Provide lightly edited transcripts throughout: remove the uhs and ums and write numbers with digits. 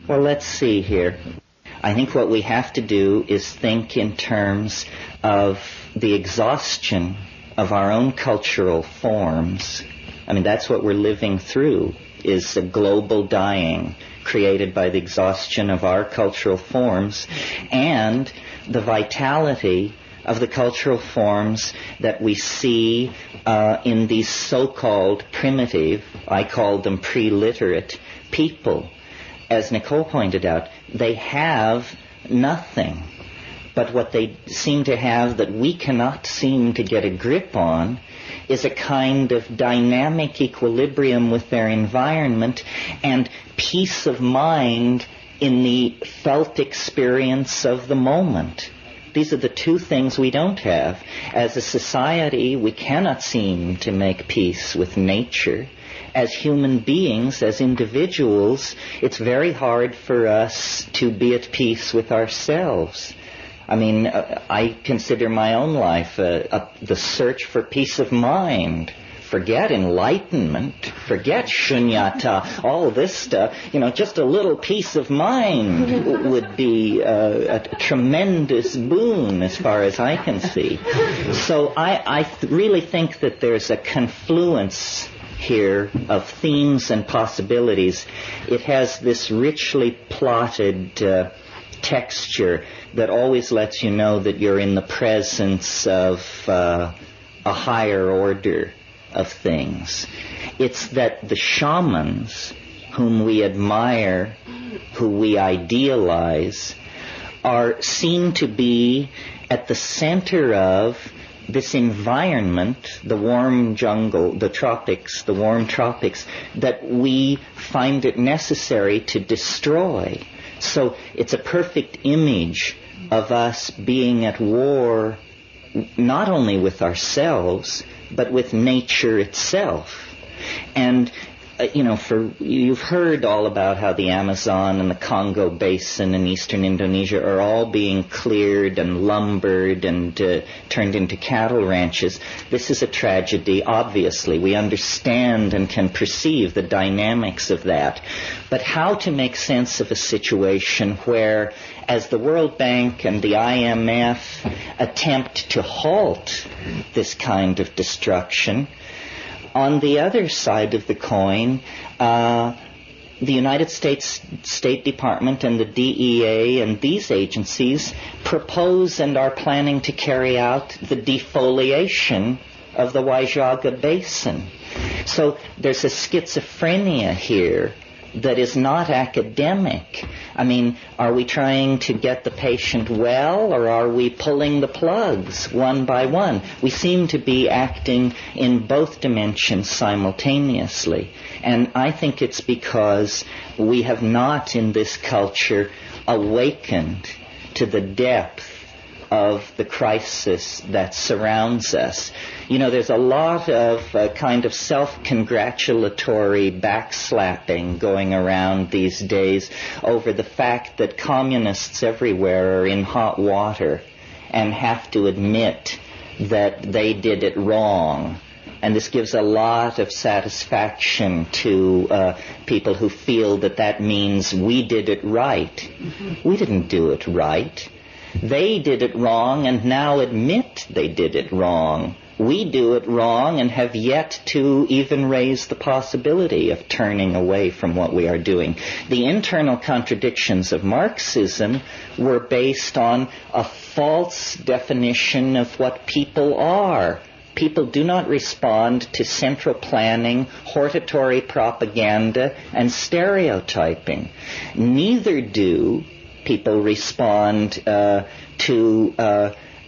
Well, let's see here. I think what we have to do is think in terms of the exhaustion of our own cultural forms. I mean, that's what we're living through, is a global dying created by the exhaustion of our cultural forms and the vitality of the cultural forms that we see in these so-called primitive, I call them pre-literate, people. As Nicole pointed out, they have nothing. But what they seem to have that we cannot seem to get a grip on is a kind of dynamic equilibrium with their environment and peace of mind in the felt experience of the moment. These are the two things we don't have. As a society, we cannot seem to make peace with nature. As human beings, as individuals, it's very hard for us to be at peace with ourselves. I mean, I consider my own life the search for peace of mind. Forget enlightenment, forget shunyata, all this stuff. Just a little peace of mind would be a tremendous boon as far as I can see. So I really think that there's a confluence here of themes and possibilities. It has this richly plotted texture that always lets you know that you're in the presence of a higher order of things. It's that the shamans whom we admire, who we idealize, are seen to be at the center of this environment, the warm jungle, the tropics, the warm tropics, that we find it necessary to destroy. So it's a perfect image of us being at war not only with ourselves, but with nature itself. And, you've heard all about how the Amazon and the Congo Basin in eastern Indonesia are all being cleared and lumbered and turned into cattle ranches. This is a tragedy, obviously. We understand and can perceive the dynamics of that. But how to make sense of a situation where, as the World Bank and the IMF attempt to halt this kind of destruction, on the other side of the coin, the United States State Department and the DEA and these agencies propose and are planning to carry out the defoliation of the Waijaga Basin. So there's a schizophrenia here that is not academic. I mean, are we trying to get the patient well, or are we pulling the plugs one by one? We seem to be acting in both dimensions simultaneously. And I think it's because we have not in this culture awakened to the depth of the crisis that surrounds us. There's a lot of kind of self-congratulatory backslapping going around these days over the fact that communists everywhere are in hot water and have to admit that they did it wrong. And this gives a lot of satisfaction to people who feel that that means we did it right. Mm-hmm. We didn't do it right. They did it wrong and now admit they did it wrong. We do it wrong and have yet to even raise the possibility of turning away from what we are doing. The internal contradictions of Marxism were based on a false definition of what people are. People do not respond to central planning, hortatory propaganda, and stereotyping. Neither do people respond to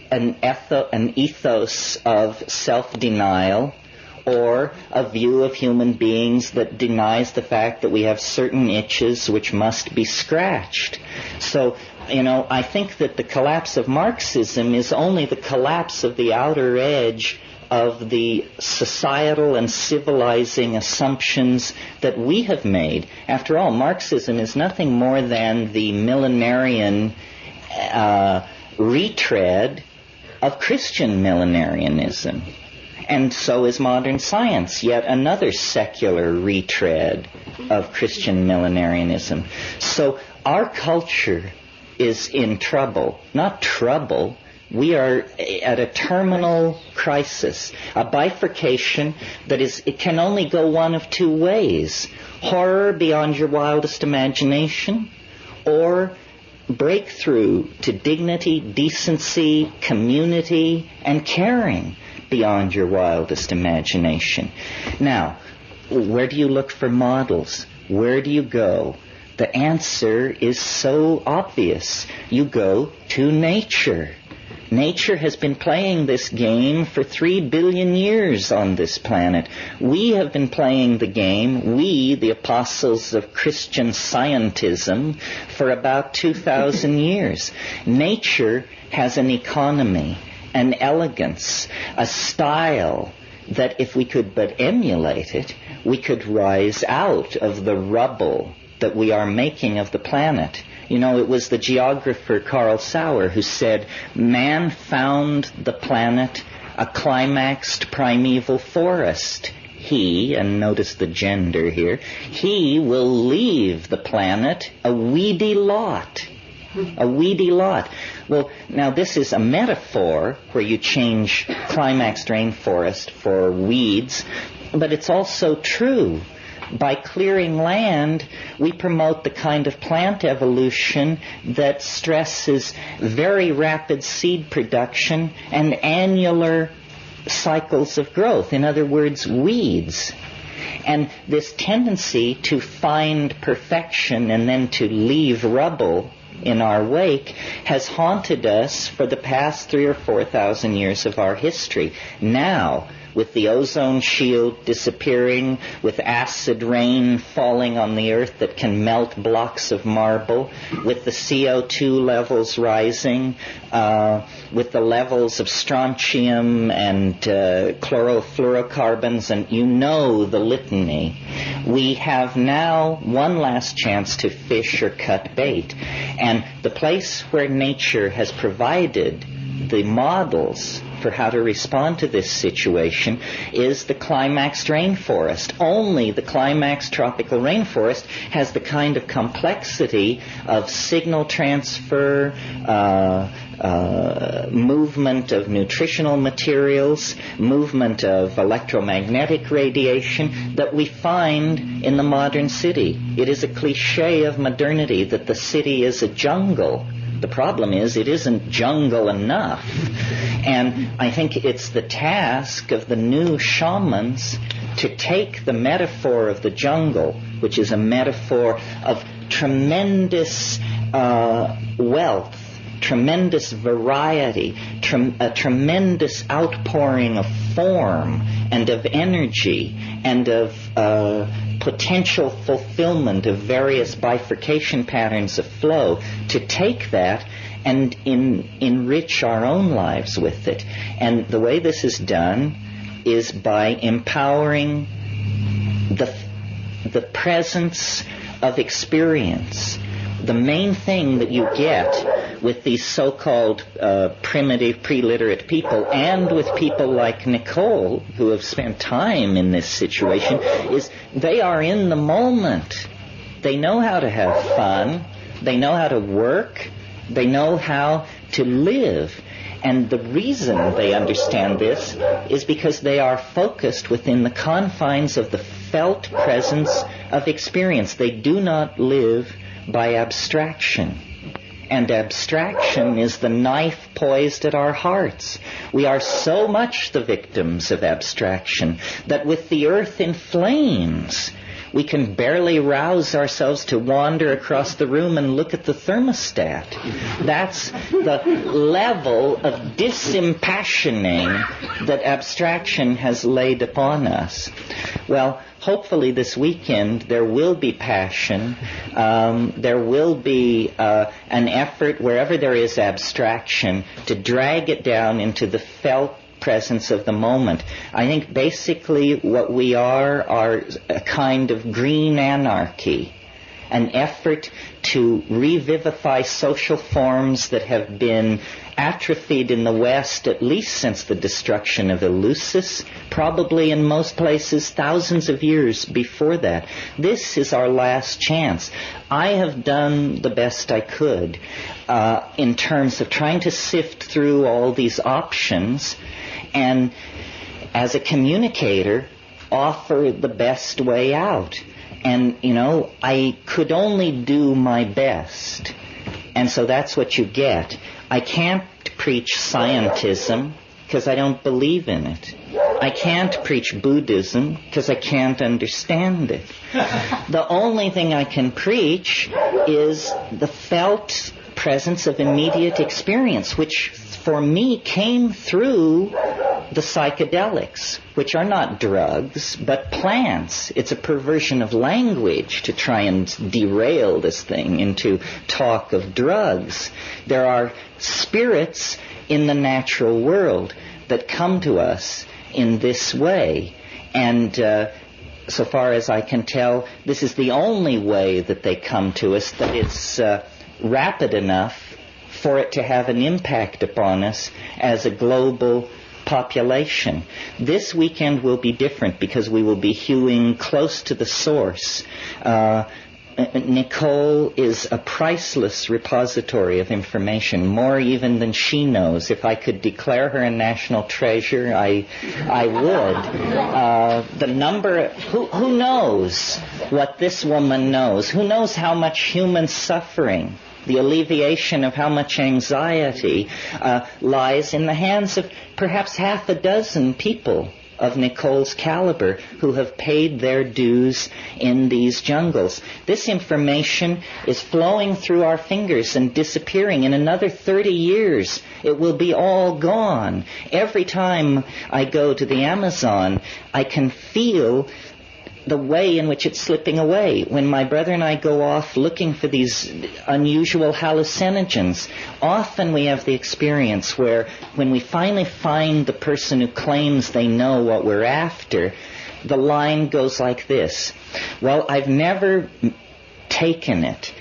an ethos of self-denial or a view of human beings that denies the fact that we have certain itches which must be scratched. So, I think that the collapse of Marxism is only the collapse of the outer edge of the societal and civilizing assumptions that we have made. After all, Marxism is nothing more than the millenarian retread of Christian millenarianism. And so is modern science, yet another secular retread of Christian millenarianism. So our culture is in trouble. Not trouble. We are at a terminal crisis, a bifurcation that it can only go one of two ways. Horror beyond your wildest imagination, or breakthrough to dignity, decency, community, and caring beyond your wildest imagination. Now, where do you look for models? Where do you go? The answer is so obvious. You go to nature. Nature has been playing this game for 3 billion years on this planet. We have been playing the game, we, the apostles of Christian scientism, for about 2,000 years. Nature has an economy, an elegance, a style that if we could but emulate it, we could rise out of the rubble that we are making of the planet. You know, it was the geographer Carl Sauer who said, man found the planet a climaxed primeval forest. He, and notice the gender here, he will leave the planet a weedy lot. A weedy lot. Well, now this is a metaphor where you change climaxed rainforest for weeds, but it's also true. By clearing land, we promote the kind of plant evolution that stresses very rapid seed production and annular cycles of growth. In other words, weeds. And this tendency to find perfection and then to leave rubble in our wake has haunted us for the past 3,000 or 4,000 years of our history. Now, with the ozone shield disappearing, with acid rain falling on the earth that can melt blocks of marble, with the CO2 levels rising, with the levels of strontium and chlorofluorocarbons, and you know the litany, we have now one last chance to fish or cut bait. And the place where nature has provided the models for how to respond to this situation is the climaxed rainforest. Only the climaxed tropical rainforest has the kind of complexity of signal transfer, movement of nutritional materials, movement of electromagnetic radiation that we find in the modern city. It is a cliche of modernity that the city is a jungle. The problem is it isn't jungle enough. And I think it's the task of the new shamans to take the metaphor of the jungle, which is a metaphor of tremendous wealth, tremendous variety, a tremendous outpouring of form and of energy and of potential fulfillment of various bifurcation patterns of flow, to take that and enrich our own lives with it. And the way this is done is by empowering the presence of experience. The main thing that you get with these so-called primitive, pre-literate people, and with people like Nicole, who have spent time in this situation, is they are in the moment. They know how to have fun. They know how to work. They know how to live. And the reason they understand this is because they are focused within the confines of the felt presence of experience. They do not live by abstraction. And abstraction is the knife poised at our hearts. We are so much the victims of abstraction that with the earth in flames, we can barely rouse ourselves to wander across the room and look at the thermostat. That's the level of disimpassioning that abstraction has laid upon us. Well, hopefully this weekend there will be passion. There will be an effort wherever there is abstraction to drag it down into the felt presence of the moment. I think basically what we are a kind of green anarchy. an effort to revivify social forms that have been atrophied in the West at least since the destruction of Eleusis, probably in most places thousands of years before that. This is our last chance. I have done the best I could in terms of trying to sift through all these options and, as a communicator, offer the best way out. And, I could only do my best. And so that's what you get. I can't preach scientism because I don't believe in it. I can't preach Buddhism because I can't understand it. The only thing I can preach is the felt presence of immediate experience, which for me came through the psychedelics, which are not drugs, but plants. It's a perversion of language to try and derail this thing into talk of drugs. There are spirits in the natural world that come to us in this way. And so far as I can tell, this is the only way that they come to us, that it's rapid enough for it to have an impact upon us as a global population. This weekend will be different because we will be hewing close to the source. Nicole is a priceless repository of information, more even than she knows. If I could declare her a national treasure, I would. The number, who knows what this woman knows? Who knows how much human suffering, the alleviation of how much anxiety lies in the hands of perhaps half a dozen people of Nicole's caliber who have paid their dues in these jungles. This information is flowing through our fingers and disappearing. In another 30 years, it will be all gone. Every time I go to the Amazon, I can feel the way in which it's slipping away. When my brother and I go off looking for these unusual hallucinogens, often we have the experience where when we finally find the person who claims they know what we're after, the line goes like this: well, I've never taken it,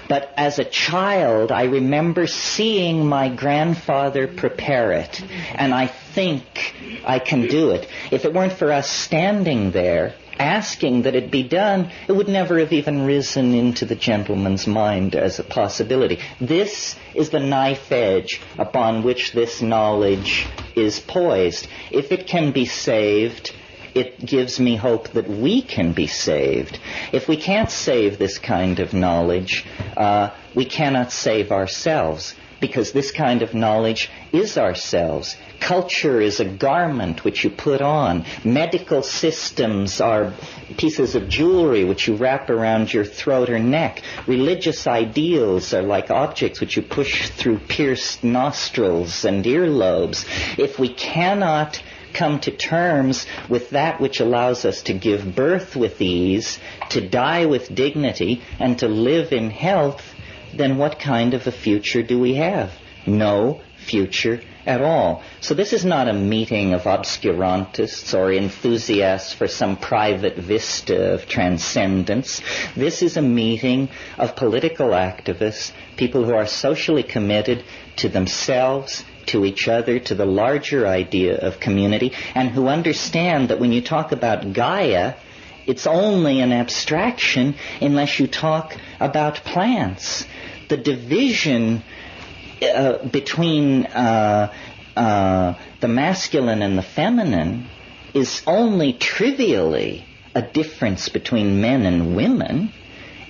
but as a child I remember seeing my grandfather prepare it, and I think I can do it. If it weren't for us standing there asking that it be done, it would never have even risen into the gentleman's mind as a possibility. This is the knife edge upon which this knowledge is poised. If it can be saved, it gives me hope that we can be saved. If we can't save this kind of knowledge, we cannot save ourselves, because this kind of knowledge is ourselves. Culture is a garment which you put on. Medical systems are pieces of jewelry which you wrap around your throat or neck. Religious ideals are like objects which you push through pierced nostrils and earlobes. If we cannot come to terms with that which allows us to give birth with ease, to die with dignity, and to live in health, then what kind of a future do we have? No future at all. So this is not a meeting of obscurantists or enthusiasts for some private vista of transcendence. This is a meeting of political activists, people who are socially committed to themselves, to each other, to the larger idea of community, and who understand that when you talk about Gaia, it's only an abstraction unless you talk about plants. The division between the masculine and the feminine is only trivially a difference between men and women.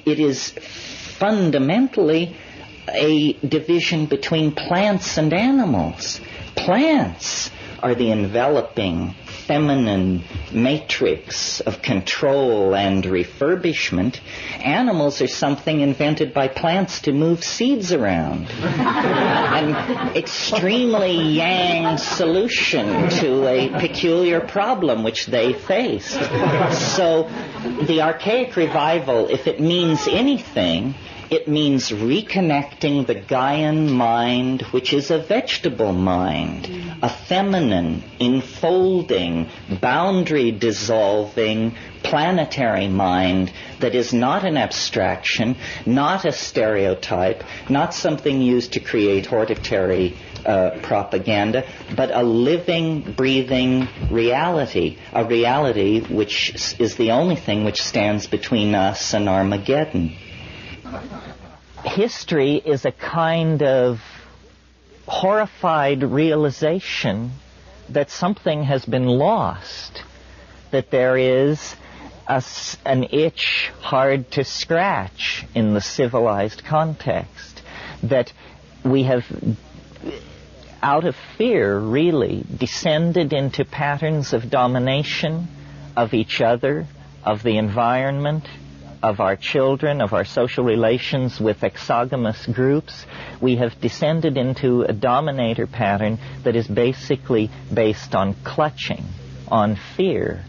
It is fundamentally a division between plants and animals. Plants are the enveloping feminine matrix of control and refurbishment. Animals are something invented by plants to move seeds around. An extremely yang solution to a peculiar problem which they faced. So the archaic revival, if it means anything, it means reconnecting the Gaian mind, which is a vegetable mind, a feminine, enfolding, boundary-dissolving, planetary mind that is not an abstraction, not a stereotype, not something used to create hortatory propaganda, but a living, breathing reality, a reality which is the only thing which stands between us and Armageddon. History is a kind of horrified realization that something has been lost, that there is an itch hard to scratch in the civilized context, that we have, out of fear, really, descended into patterns of domination of each other, of the environment, of our children, of our social relations with exogamous groups. We have descended into a dominator pattern that is basically based on clutching, on fear.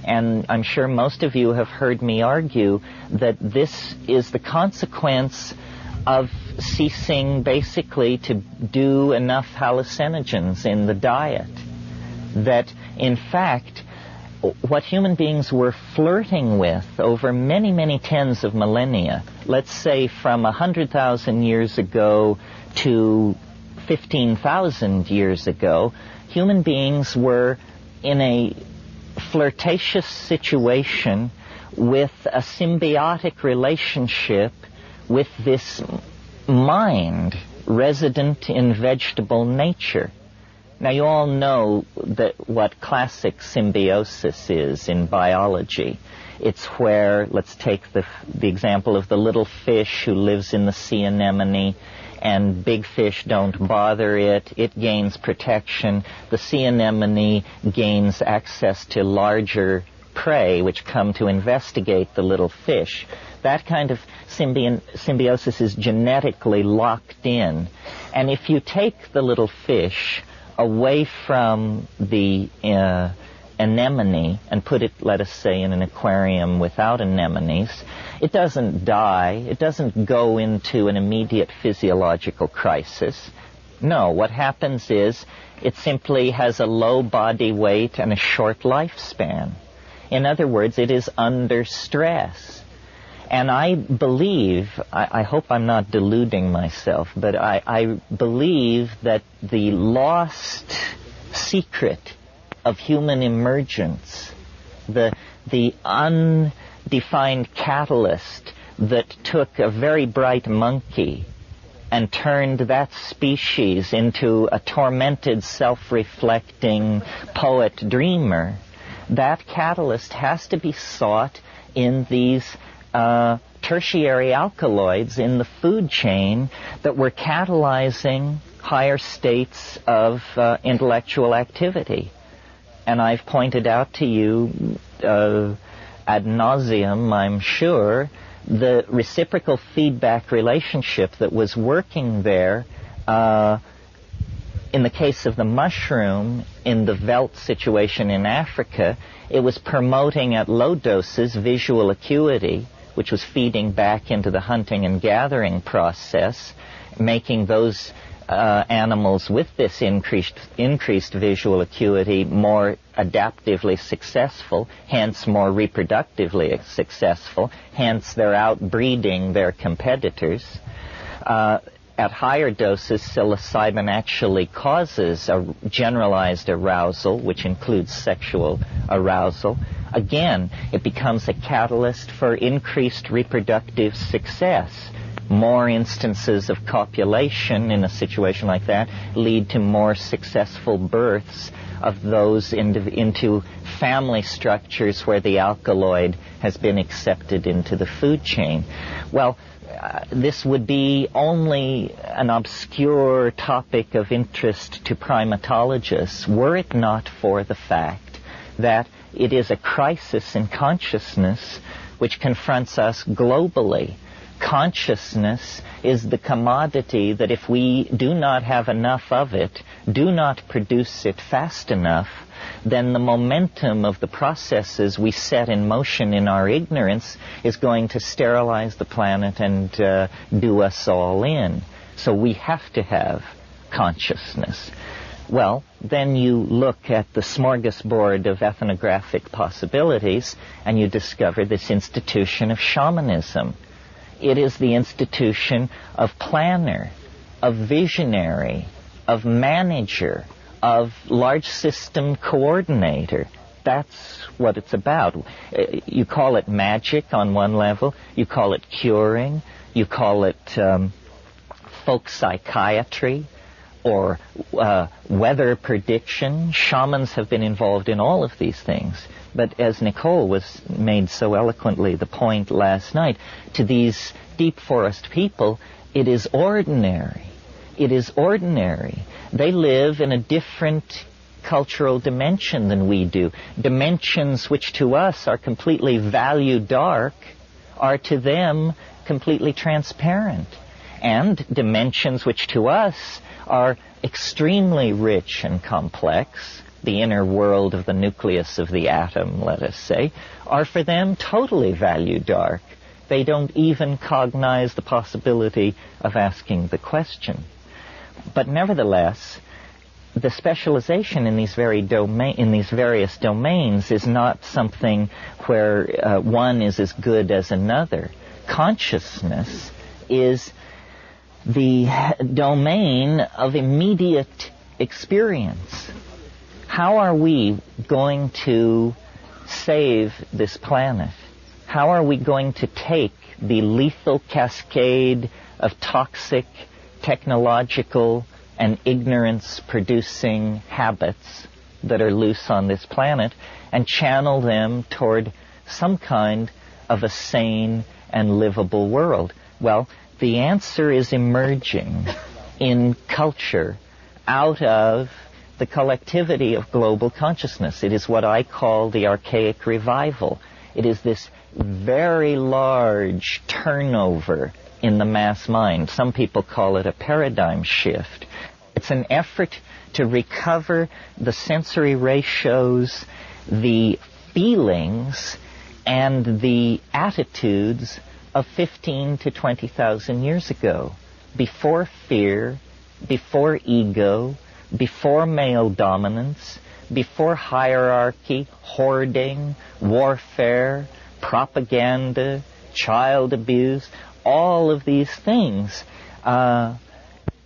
And I'm sure most of you have heard me argue that this is the consequence of ceasing basically to do enough hallucinogens in the diet. That, in fact, what human beings were flirting with over many, many tens of millennia, let's say from 100,000 years ago to 15,000 years ago, human beings were in a flirtatious situation with a symbiotic relationship with this mind resident in vegetable nature. Now, you all know that what classic symbiosis is in biology. It's where, let's take the example of the little fish who lives in the sea anemone, and big fish don't bother it. It gains protection. The sea anemone gains access to larger prey, which come to investigate the little fish. That kind of symbiosis is genetically locked in. And if you take the little fish away from the anemone and put it, let us say, in an aquarium without anemones, it doesn't die. It doesn't go into an immediate physiological crisis. No, what happens is it simply has a low body weight and a short lifespan. In other words, it is under stress. And I believe, I hope I'm not deluding myself, but I believe that the lost secret of human emergence, the undefined catalyst that took a very bright monkey and turned that species into a tormented, self-reflecting poet-dreamer, that catalyst has to be sought in these tertiary alkaloids in the food chain that were catalyzing higher states of intellectual activity. And I've pointed out to you ad nauseum, I'm sure, the reciprocal feedback relationship that was working there in the case of the mushroom, in the veldt situation in Africa. It was promoting at low doses visual acuity, which was feeding back into the hunting and gathering process, making those animals with this increased visual acuity more adaptively successful, hence more reproductively successful, hence they're outbreeding their competitors. At higher doses, psilocybin actually causes a generalized arousal, which includes sexual arousal. Again, it becomes a catalyst for increased reproductive success. More instances of copulation in a situation like that lead to more successful births of those into family structures where the alkaloid has been accepted into the food chain. Well, this would be only an obscure topic of interest to primatologists were it not for the fact that it is a crisis in consciousness which confronts us globally. Consciousness is the commodity that if we do not have enough of it, do not produce it fast enough, then the momentum of the processes we set in motion in our ignorance is going to sterilize the planet and do us all in. So we have to have consciousness. Well, then you look at the smorgasbord of ethnographic possibilities and you discover this institution of shamanism. It is the institution of planner, of visionary, of manager, of large system coordinator. That's what it's about. You call it magic on one level, you call it curing, you call it folk psychiatry, or weather prediction. Shamans have been involved in all of these things. But as Nicole made so eloquently the point last night, to these deep forest people, it is ordinary. It is ordinary. They live in a different cultural dimension than we do. Dimensions which to us are completely value dark are to them completely transparent. And dimensions which to us are extremely rich and complex, the inner world of the nucleus of the atom, let us say, are for them totally value dark. They don't even cognize the possibility of asking the question. But nevertheless, the specialization in these various domains is not something where one is as good as another. Consciousness is the domain of immediate experience. How are we going to save this planet? How are we going to take the lethal cascade of toxic, technological, and ignorance-producing habits that are loose on this planet and channel them toward some kind of a sane and livable world? Well, the answer is emerging in culture out of the collectivity of global consciousness. It is what I call the archaic revival. It is this very large turnover in the mass mind. Some people call it a paradigm shift. It's an effort to recover the sensory ratios, the feelings, and the attitudes of 15 to 20,000 years ago, before fear, before ego, before male dominance, before hierarchy, hoarding, warfare, propaganda, child abuse, all of these things. And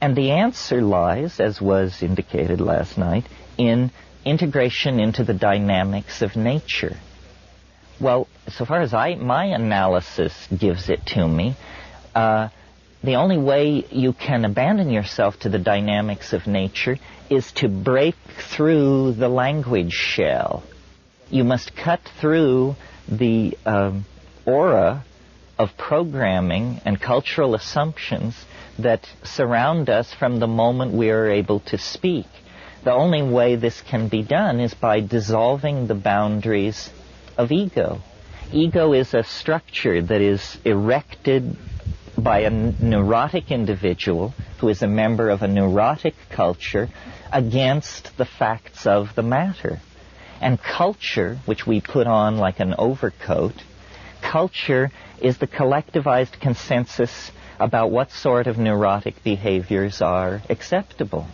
the answer lies, as was indicated last night, in integration into the dynamics of nature. Well, so far as my analysis gives it to me, the only way you can abandon yourself to the dynamics of nature is to break through the language shell. You must cut through the aura of programming and cultural assumptions that surround us from the moment we are able to speak. The only way this can be done is by dissolving the boundaries of ego. Ego is a structure that is erected by a neurotic individual who is a member of a neurotic culture against the facts of the matter. And culture, which we put on like an overcoat, culture is the collectivized consensus about what sort of neurotic behaviors are acceptable.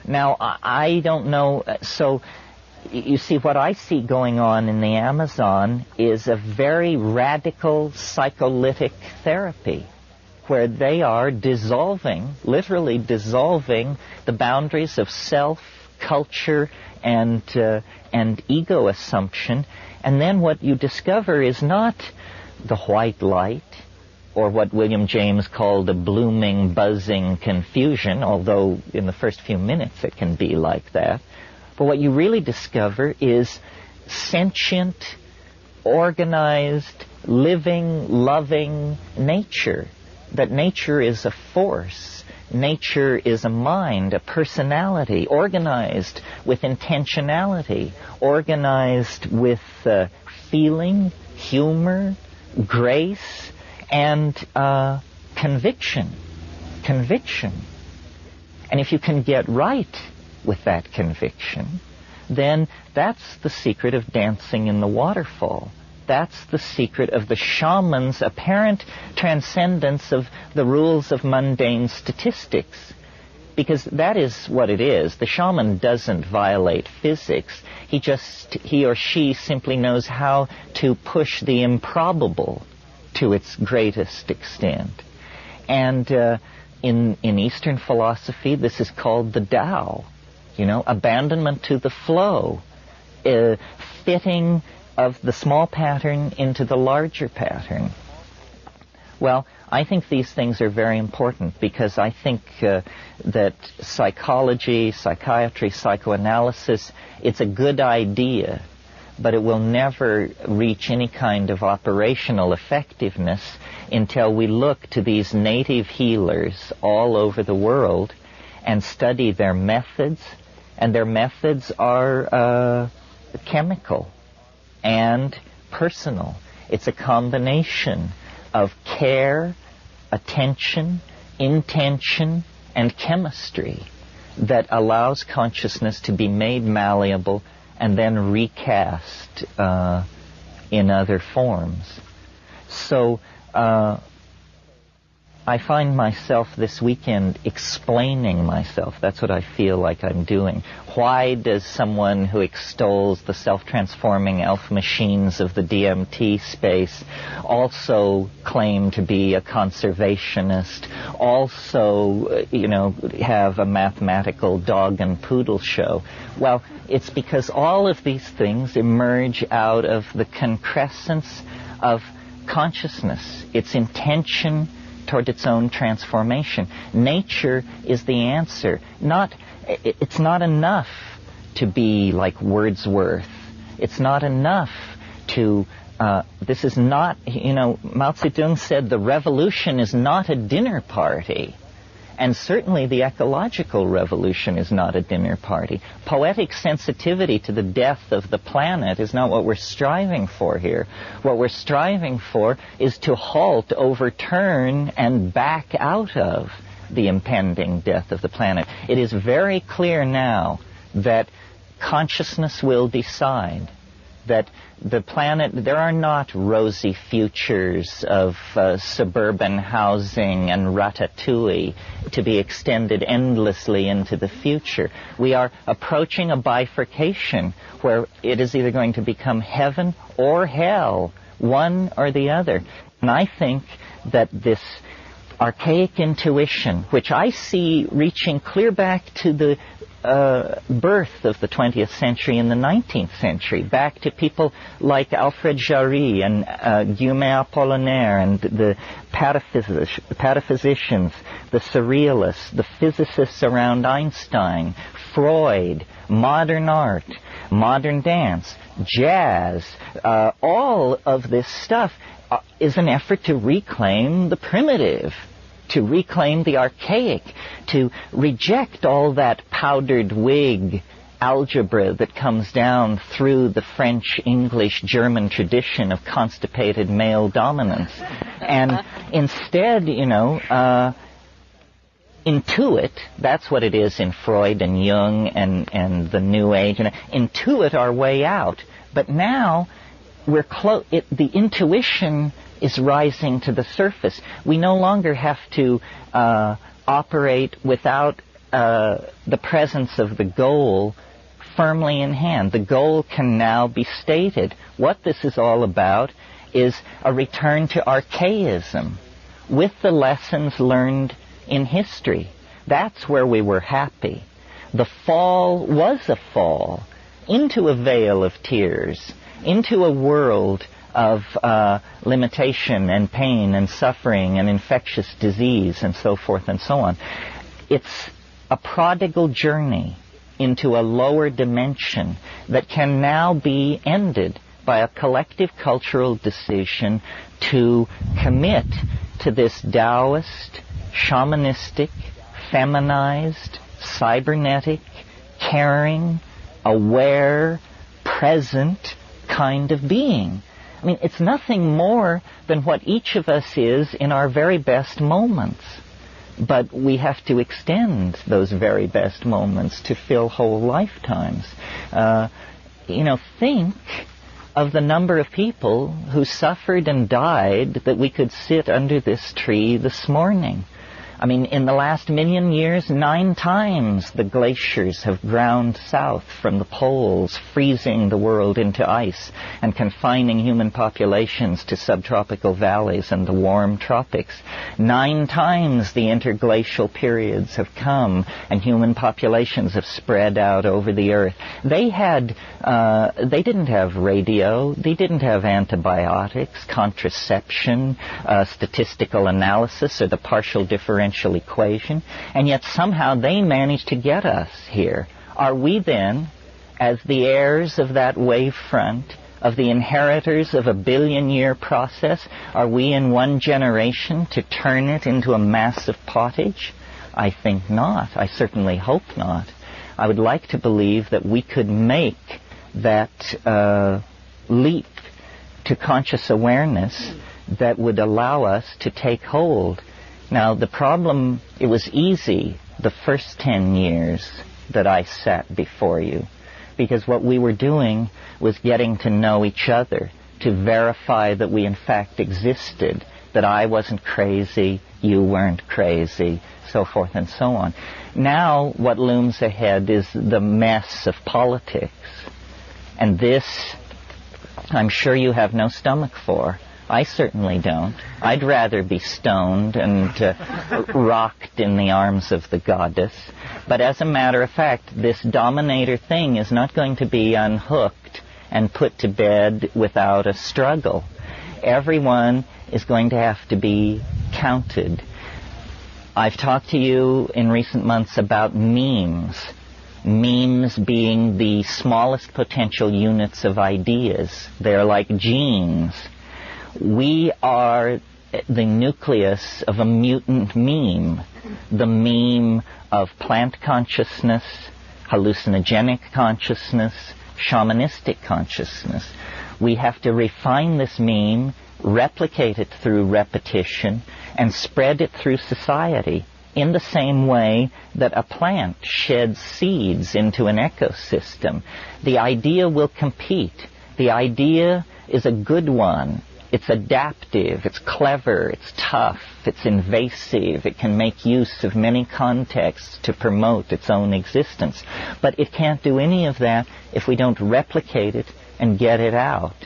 Now, I don't know, so you see, what I see going on in the Amazon is a very radical psycholytic therapy where they are dissolving, literally dissolving the boundaries of self, culture, and ego assumption. And then what you discover is not the white light, or what William James called a blooming, buzzing confusion, although in the first few minutes it can be like that. But what you really discover is sentient, organized, living, loving nature. That nature is a force. Nature is a mind, a personality, organized with intentionality, organized with feeling, humor, grace, and conviction. Conviction. And if you can get right with that conviction, then that's the secret of dancing in the waterfall. That's the secret of the shaman's apparent transcendence of the rules of mundane statistics. Because that is what it is. The shaman doesn't violate physics. He or she simply knows how to push the improbable to its greatest extent. And in Eastern philosophy, this is called the Tao. Abandonment to the flow, fitting of the small pattern into the larger pattern. Well, I think these things are very important because I think that psychology, psychiatry, psychoanalysis, it's a good idea, but it will never reach any kind of operational effectiveness until we look to these native healers all over the world and study their methods, and their methods are chemical and personal. It's a combination of care, attention, intention, and chemistry that allows consciousness to be made malleable and then recast in other forms. So I find myself this weekend explaining myself. That's what I feel like I'm doing. Why does someone who extols the self-transforming elf machines of the DMT space also claim to be a conservationist, also, have a mathematical dog and poodle show? Well, it's because all of these things emerge out of the concrescence of consciousness, its intention toward its own transformation. Nature is the answer. It's not enough to be like Wordsworth. It's not enough to, this is not, Mao Zedong said the revolution is not a dinner party. And certainly the ecological revolution is not a dinner party. Poetic sensitivity to the death of the planet is not what we're striving for here. What we're striving for is to halt, overturn, and back out of the impending death of the planet. It is very clear now that consciousness will decide that the planet, there are not rosy futures of suburban housing and ratatouille to be extended endlessly into the future. We are approaching a bifurcation where it is either going to become heaven or hell, one or the other. And I think that this archaic intuition, which I see reaching clear back to the birth of the 20th century and the 19th century, back to people like Alfred Jarry and Guillaume Apollinaire and the pataphysicians, the surrealists, the physicists around Einstein, Freud, modern art, modern dance, jazz, all of this stuff is an effort to reclaim the primitive, to reclaim the archaic, to reject all that powdered wig algebra that comes down through the French, English, German tradition of constipated male dominance. And instead, intuit, that's what it is in Freud and Jung and the New Age, intuit our way out. But now we're the intuition is rising to the surface. We no longer have to operate without the presence of the goal firmly in hand. The goal can now be stated. What this is all about is a return to archaism with the lessons learned in history. That's where we were happy. The fall was a fall into a veil of tears, into a world of limitation and pain and suffering and infectious disease and so forth and so on. It's a prodigal journey into a lower dimension that can now be ended by a collective cultural decision to commit to this Taoist, shamanistic, feminized, cybernetic, caring, aware, present kind of being. I mean, it's nothing more than what each of us is in our very best moments. But we have to extend those very best moments to fill whole lifetimes. Think of the number of people who suffered and died that we could sit under this tree this morning. I mean, in the last million years, 9 times the glaciers have ground south from the poles, freezing the world into ice and confining human populations to subtropical valleys and the warm tropics. 9 times the interglacial periods have come and human populations have spread out over the earth. They didn't have radio, they didn't have antibiotics, contraception, statistical analysis, or the partial differential equation, and yet somehow they managed to get us here. Are we then, as the heirs of that wave front, of the inheritors of a billion-year process, are we in one generation to turn it into a massive pottage? I think not. I certainly hope not. I would like to believe that we could make that leap to conscious awareness that would allow us to take hold. Now, the problem, it was easy the first 10 years that I sat before you, because what we were doing was getting to know each other, to verify that we in fact existed, that I wasn't crazy, you weren't crazy, so forth and so on. Now, what looms ahead is the mess of politics. And this, I'm sure you have no stomach for. I certainly don't. I'd rather be stoned and rocked in the arms of the goddess. But as a matter of fact, this dominator thing is not going to be unhooked and put to bed without a struggle. Everyone is going to have to be counted. I've talked to you in recent months about memes. Memes being the smallest potential units of ideas. They're like genes. We are the nucleus of a mutant meme, the meme of plant consciousness, hallucinogenic consciousness, shamanistic consciousness. We have to refine this meme, replicate it through repetition, and spread it through society in the same way that a plant sheds seeds into an ecosystem. The idea will compete. The idea is a good one. It's adaptive, it's clever, it's tough, it's invasive, it can make use of many contexts to promote its own existence. But it can't do any of that if we don't replicate it and get it out.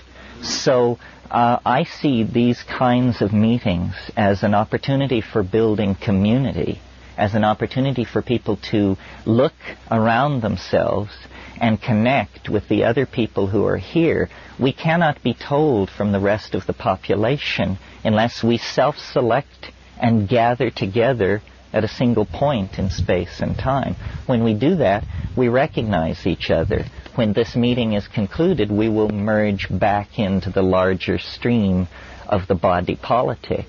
So I see these kinds of meetings as an opportunity for building community, as an opportunity for people to look around themselves and connect with the other people who are here. We cannot be told from the rest of the population unless we self-select and gather together at a single point in space and time. When we do that, we recognize each other. When this meeting is concluded, we will merge back into the larger stream of the body politic.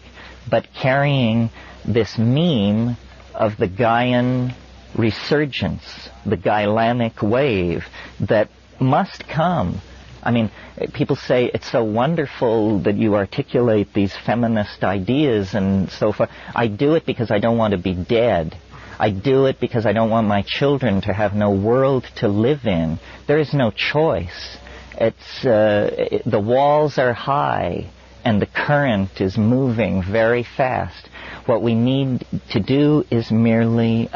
But carrying this meme of the Gaian resurgence, the Gailanic wave that must come. I mean, people say it's so wonderful that you articulate these feminist ideas and so forth. I do it because I don't want to be dead. I do it because I don't want my children to have no world to live in. There is no choice. The walls are high and the current is moving very fast. What we need to do is merely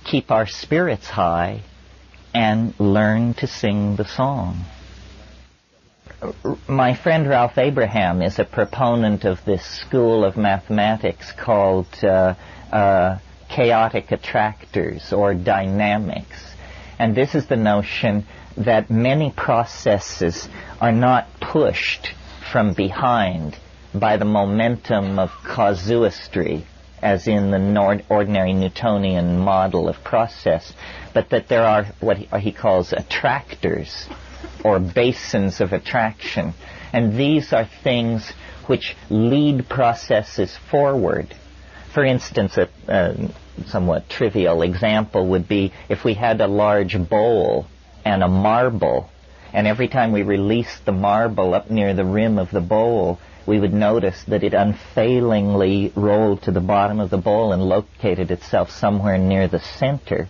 keep our spirits high and learn to sing the song. My friend Ralph Abraham is a proponent of this school of mathematics called chaotic attractors or dynamics. And this is the notion that many processes are not pushed from behind by the momentum of casuistry, as in the ordinary Newtonian model of process, but that there are what he calls attractors, or basins of attraction. And these are things which lead processes forward. For instance, a somewhat trivial example would be if we had a large bowl and a marble, and every time we released the marble up near the rim of the bowl, we would notice that it unfailingly rolled to the bottom of the bowl and located itself somewhere near the center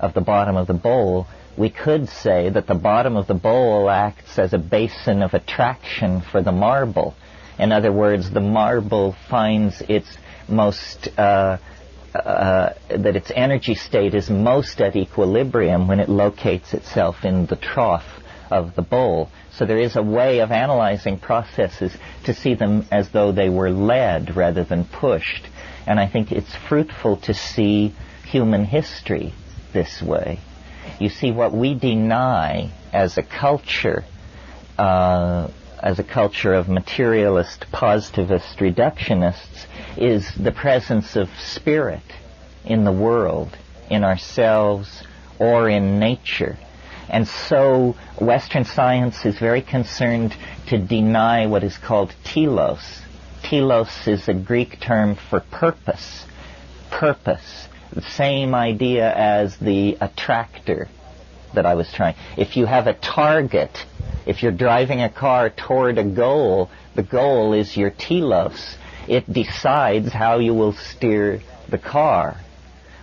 of the bottom of the bowl. We could say that the bottom of the bowl acts as a basin of attraction for the marble. In other words, the marble finds its most that its energy state is most at equilibrium when it locates itself in the trough of the bowl. So there is a way of analyzing processes to see them as though they were led rather than pushed. And I think it's fruitful to see human history this way. You see, what we deny as a culture of materialist, positivist reductionists, is the presence of spirit in the world, in ourselves, or in nature. And so Western science is very concerned to deny what is called telos. Telos is a Greek term for purpose. Purpose. The same idea as the attractor that I was trying. If you have a target, if you're driving a car toward a goal, the goal is your telos. It decides how you will steer the car.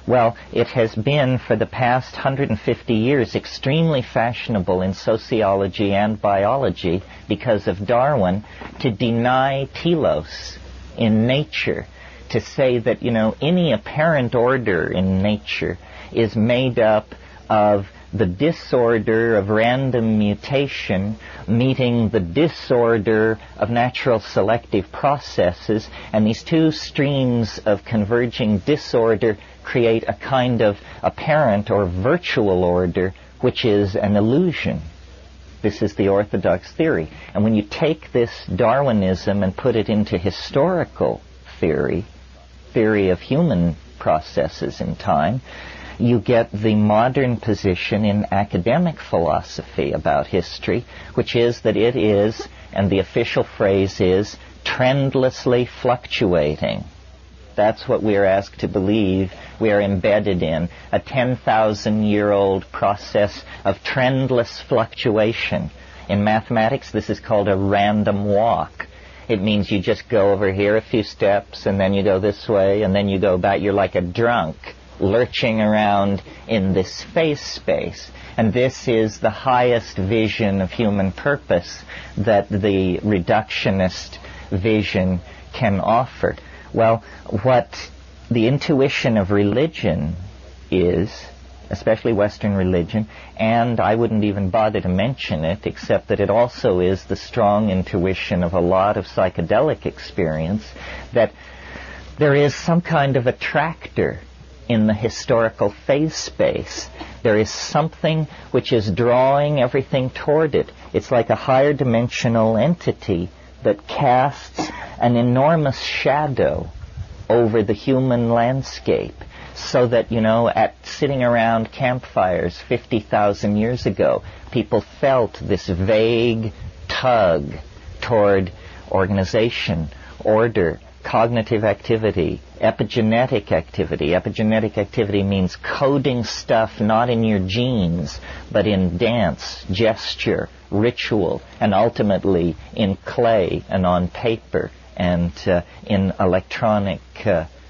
Well, it has been for the past 150 years extremely fashionable in sociology and biology because of Darwin to deny telos in nature, to say that, any apparent order in nature is made up of the disorder of random mutation meeting the disorder of natural selective processes, and these two streams of converging disorder create a kind of apparent or virtual order, which is an illusion. This is the orthodox theory. And when you take this Darwinism and put it into historical theory of human processes in time, you get the modern position in academic philosophy about history, which is that it is, and the official phrase is, trendlessly fluctuating. That's what we are asked to believe we are embedded in, a 10,000-year-old process of trendless fluctuation. In mathematics, this is called a random walk. It means you just go over here a few steps, and then you go this way, and then you go back. You're like a drunk, lurching around in this phase space. And this is the highest vision of human purpose that the reductionist vision can offer. Well, what the intuition of religion is, especially Western religion, and I wouldn't even bother to mention it, except that it also is the strong intuition of a lot of psychedelic experience, that there is some kind of attractor in the historical phase space. There is something which is drawing everything toward it. It's like a higher dimensional entity that casts an enormous shadow over the human landscape, so that, at sitting around campfires 50,000 years ago, people felt this vague tug toward organization, order, cognitive activity, epigenetic activity. Epigenetic activity means coding stuff not in your genes, but in dance, gesture, ritual, and ultimately in clay and on paper and in electronic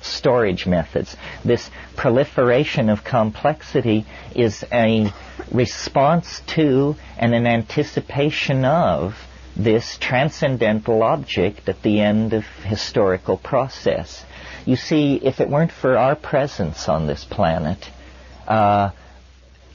storage methods. This proliferation of complexity is a response to and an anticipation of this transcendental object at the end of historical process. You see, if it weren't for our presence on this planet,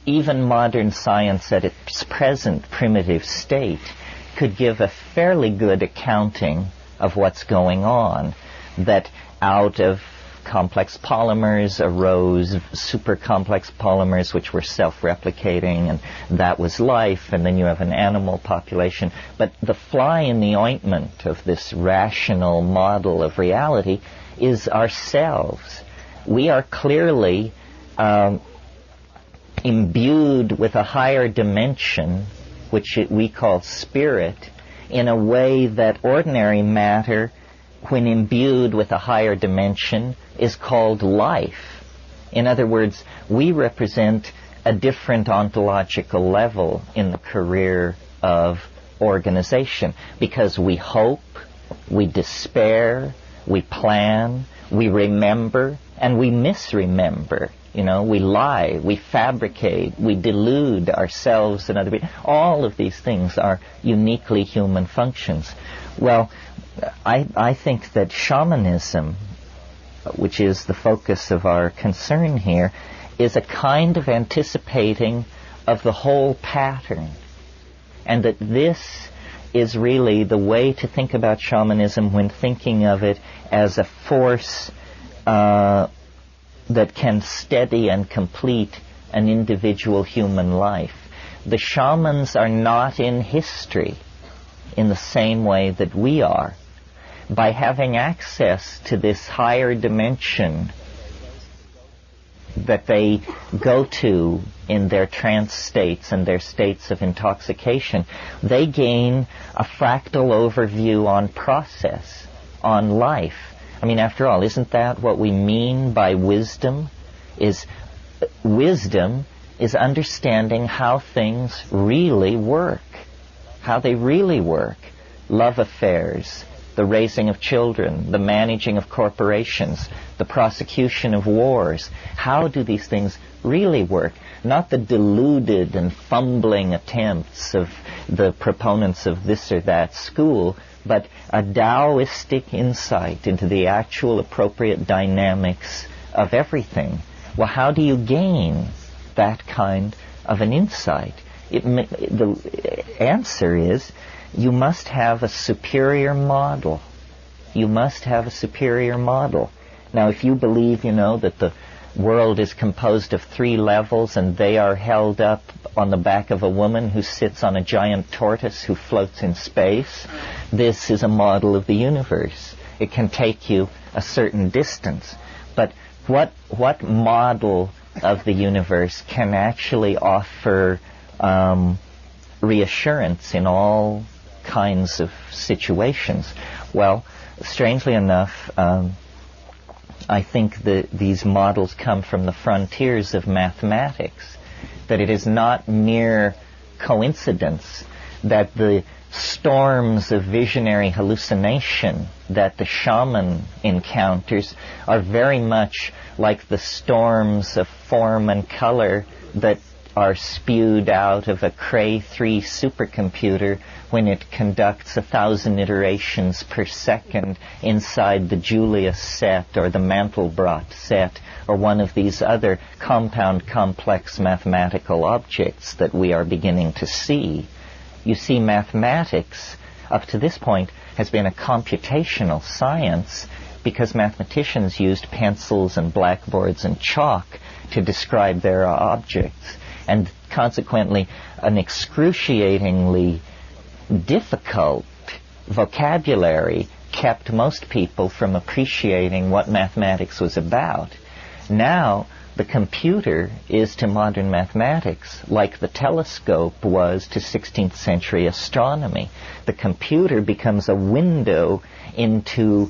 even modern science at its present primitive state could give a fairly good accounting of what's going on, that out of complex polymers arose super complex polymers which were self-replicating, and that was life, and then you have an animal population. But the fly in the ointment of this rational model of reality is ourselves. We are clearly imbued with a higher dimension, which we call spirit, in a way that ordinary matter, when imbued with a higher dimension, is called life. In other words, we represent a different ontological level in the career of organization, because we hope, we despair, we plan, we remember, and we misremember. We lie, we fabricate, we delude ourselves and other people. All of these things are uniquely human functions. Well, I think that shamanism which is the focus of our concern here, is a kind of anticipating of the whole pattern. And that this is really the way to think about shamanism when thinking of it as a force that can steady and complete an individual human life. The shamans are not in history in the same way that we are. By having access to this higher dimension that they go to in their trance states and their states of intoxication, they gain a fractal overview on process, on life. I mean, after all, isn't that what we mean by wisdom? Wisdom is understanding how things really work, how they really work. Love affairs, the raising of children, the managing of corporations, the prosecution of wars. How do these things really work? Not the deluded and fumbling attempts of the proponents of this or that school, but a Taoistic insight into the actual appropriate dynamics of everything. Well, how do you gain that kind of an insight? The answer is, you must have a superior model. You must have a superior model. Now, if you believe, that the world is composed of 3 levels and they are held up on the back of a woman who sits on a giant tortoise who floats in space, this is a model of the universe. It can take you a certain distance. But what model of the universe can actually offer reassurance in all kinds of situations? Well, strangely enough, I think that these models come from the frontiers of mathematics, that it is not mere coincidence that the storms of visionary hallucination that the shaman encounters are very much like the storms of form and color that are spewed out of a Cray 3 supercomputer when it conducts 1,000 iterations per second inside the Julius set or the Mandelbrot set or one of these other compound complex mathematical objects that we are beginning to see. You see, mathematics, up to this point, has been a computational science because mathematicians used pencils and blackboards and chalk to describe their objects. And consequently, an excruciatingly difficult vocabulary kept most people from appreciating what mathematics was about. Now, the computer is to modern mathematics like the telescope was to 16th century astronomy. The computer becomes a window into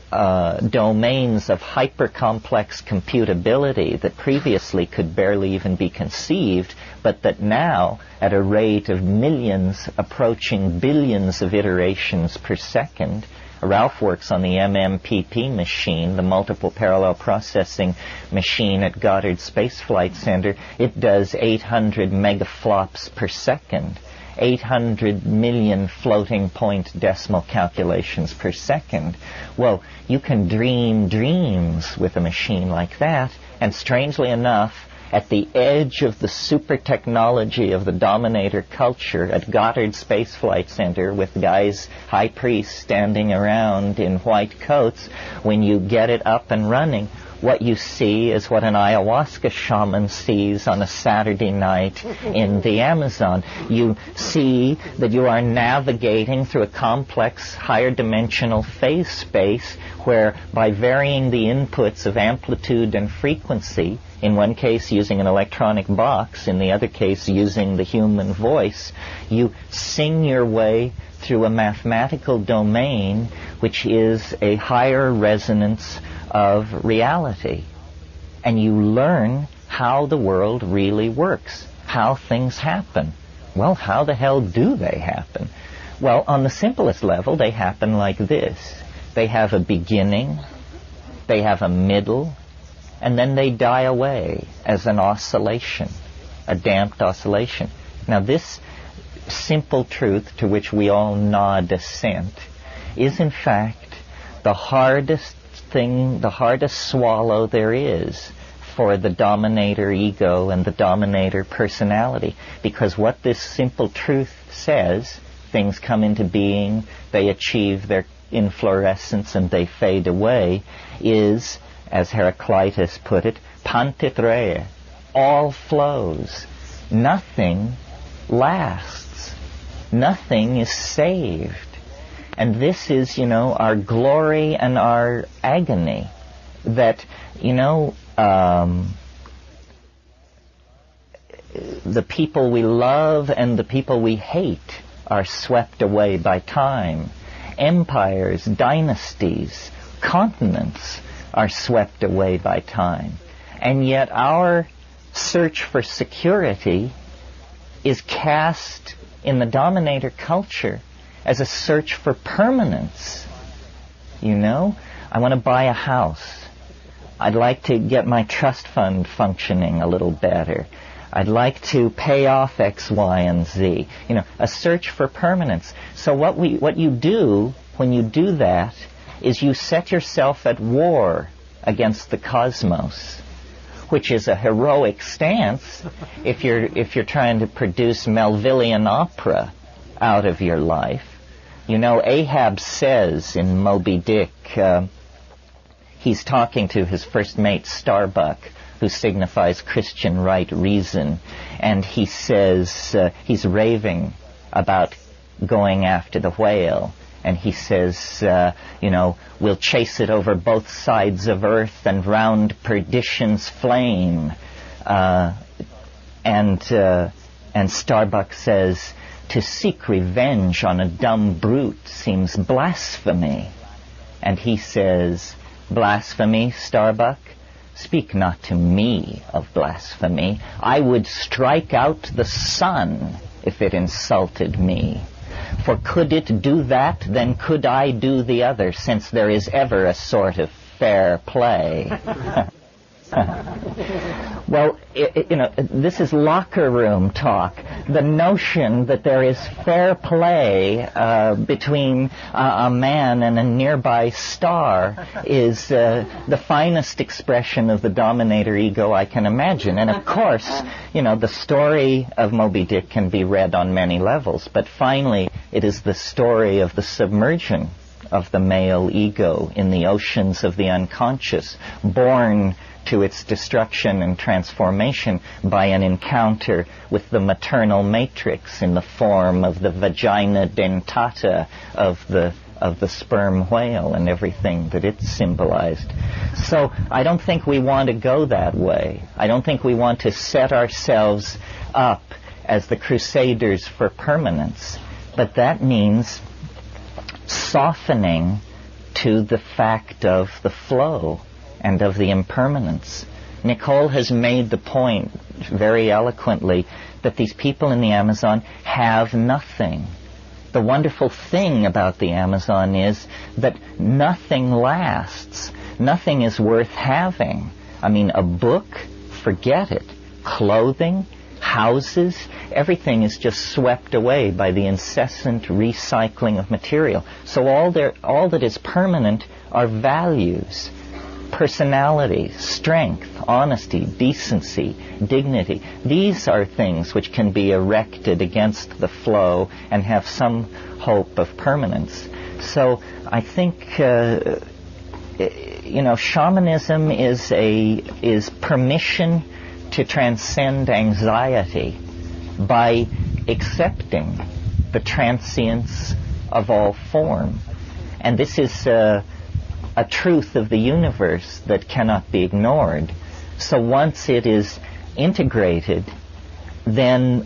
domains of hyper-complex computability that previously could barely even be conceived, but that now, at a rate of millions approaching billions of iterations per second, Ralph works on the MMPP machine, the multiple parallel processing machine at Goddard Space Flight Center. It does 800 megaflops per second, 800 million floating point decimal calculations per second. Well, you can dream dreams with a machine like that, and strangely enough, at the edge of the super technology of the dominator culture at Goddard Space Flight Center with guys, high priests, standing around in white coats, when you get it up and running, what you see is what an ayahuasca shaman sees on a Saturday night in the Amazon. You see that you are navigating through a complex, higher dimensional phase space where, by varying the inputs of amplitude and frequency, in one case using an electronic box, in the other case using the human voice, you sing your way through a mathematical domain which is a higher resonance of reality. And you learn how the world really works, how things happen. Well, how the hell do they happen? Well, on the simplest level, they happen like this. They have a beginning, they have a middle, and then they die away as an oscillation, a damped oscillation. Now, this simple truth to which we all nod assent is, in fact, the hardest thing, the hardest swallow there is for the dominator ego and the dominator personality. Because what this simple truth says, things come into being, they achieve their inflorescence and they fade away, is, as Heraclitus put it, pantitreia, all flows. Nothing lasts. Nothing is saved. And this is, our glory and our agony. That, the people we love and the people we hate are swept away by time. Empires, dynasties, continents are swept away by time. And yet our search for security is cast in the dominator culture as a search for permanence. I want to buy a house. I'd like to get my trust fund functioning a little better. I'd like to pay off X, Y, and Z. A search for permanence. So what you do when you do that is you set yourself at war against the cosmos, which is a heroic stance if you're trying to produce Melvillian opera out of your life. Ahab says in Moby Dick, he's talking to his first mate Starbuck, who signifies Christian right reason, and he says, he's raving about going after the whale, and he says, we'll chase it over both sides of earth and round perdition's flame. And Starbuck says, to seek revenge on a dumb brute seems blasphemy. And he says, blasphemy, Starbuck? Speak not to me of blasphemy. I would strike out the sun if it insulted me. For could it do that, then could I do the other, since there is ever a sort of fair play. Well, this is locker room talk. The notion that there is fair play between a man and a nearby star is the finest expression of the dominator ego I can imagine. And of course, the story of Moby Dick can be read on many levels, but finally it is the story of the submersion of the male ego in the oceans of the unconscious, born to its destruction and transformation by an encounter with the maternal matrix in the form of the vagina dentata of the sperm whale and everything that it symbolized. So I don't think we want to go that way. I don't think we want to set ourselves up as the crusaders for permanence. But that means softening to the fact of the flow and of the impermanence. Nicole has made the point very eloquently that these people in the Amazon have nothing. The wonderful thing about the Amazon is that nothing lasts. Nothing is worth having. I mean, a book, forget it. Clothing, houses, everything is just swept away by the incessant recycling of material. So all that is permanent are values. Personality, strength, honesty, decency, dignity. These are things which can be erected against the flow and have some hope of permanence. So I think, shamanism is permission to transcend anxiety by accepting the transience of all form. And this is a truth of the universe that cannot be ignored. So once it is integrated, then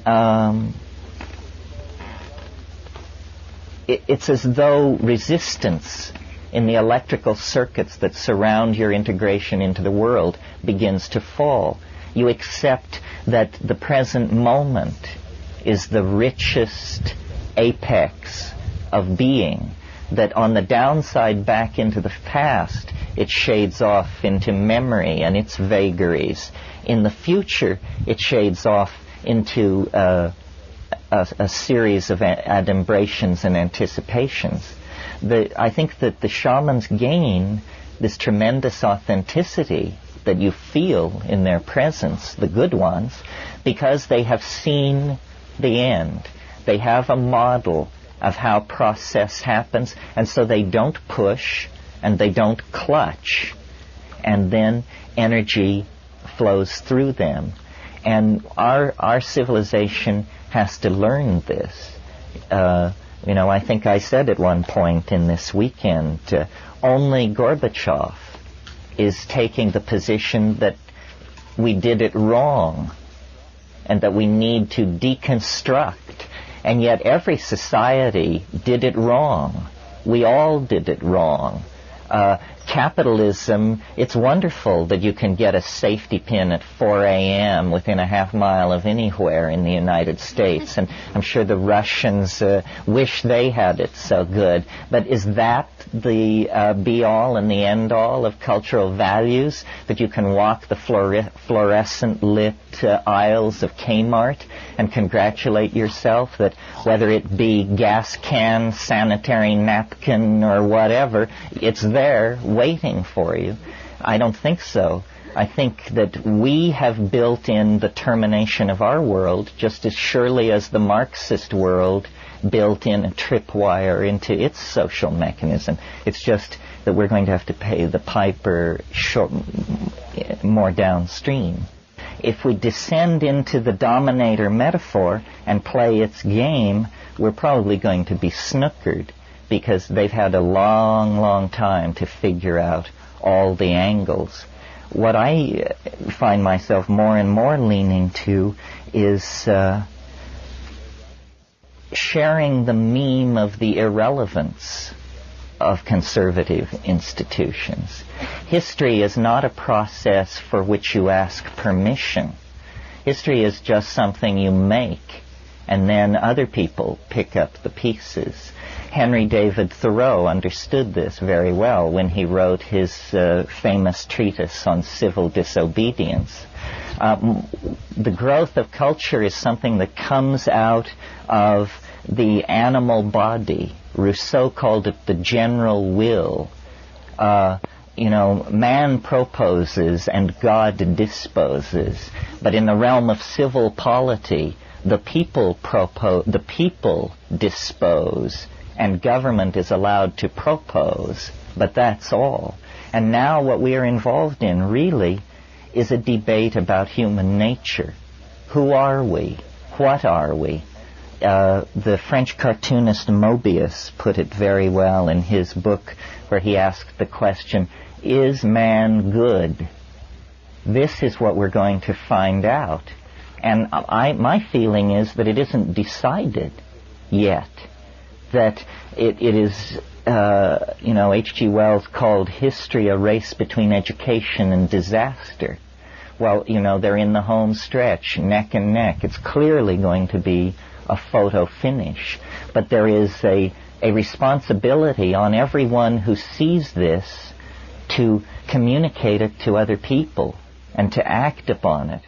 it's as though resistance in the electrical circuits that surround your integration into the world begins to fall. You accept that the present moment is the richest apex of being, that on the downside back into the past, it shades off into memory and its vagaries. In the future, it shades off into a series of adumbrations and anticipations. I think that the shaman's gain this tremendous authenticity that you feel in their presence, the good ones, because they have seen the end. They have a model of how process happens, and so they don't push and they don't clutch, and then energy flows through them. And our civilization has to learn this. I think I said at one point in this weekend, only Gorbachev is taking the position that we did it wrong and that we need to deconstruct. And yet every society did it wrong. We all did it wrong. Capitalism, it's wonderful that you can get a safety pin at 4 a.m. within a half mile of anywhere in the United States, and I'm sure the Russians wish they had it so good. But is that the be-all and the end-all of cultural values, that you can walk the fluorescent-lit aisles of Kmart and congratulate yourself that whether it be gas can, sanitary napkin, or whatever, it's there waiting for you? I don't think so. I think that we have built in the termination of our world just as surely as the Marxist world built in a tripwire into its social mechanism. It's just that we're going to have to pay the piper more downstream. If we descend into the dominator metaphor and play its game, we're probably going to be snookered, because they've had a long, long time to figure out all the angles. What I find myself more and more leaning to is sharing the meme of the irrelevance of conservative institutions. History is not a process for which you ask permission. History is just something you make, and then other people pick up the pieces. Henry David Thoreau understood this very well when he wrote his famous treatise on civil disobedience. The growth of culture is something that comes out of the animal body. Rousseau called it the general will. Man proposes and God disposes. But in the realm of civil polity, the people dispose, and government is allowed to propose, but that's all. And now what we are involved in, really, is a debate about human nature. Who are we? What are we? The French cartoonist Mobius put it very well in his book, where he asked the question, is man good? This is what we're going to find out. And my feeling is that it isn't decided yet. That it is, H.G. Wells called history a race between education and disaster. Well, they're in the home stretch, neck and neck. It's clearly going to be a photo finish. But there is a responsibility on everyone who sees this to communicate it to other people and to act upon it.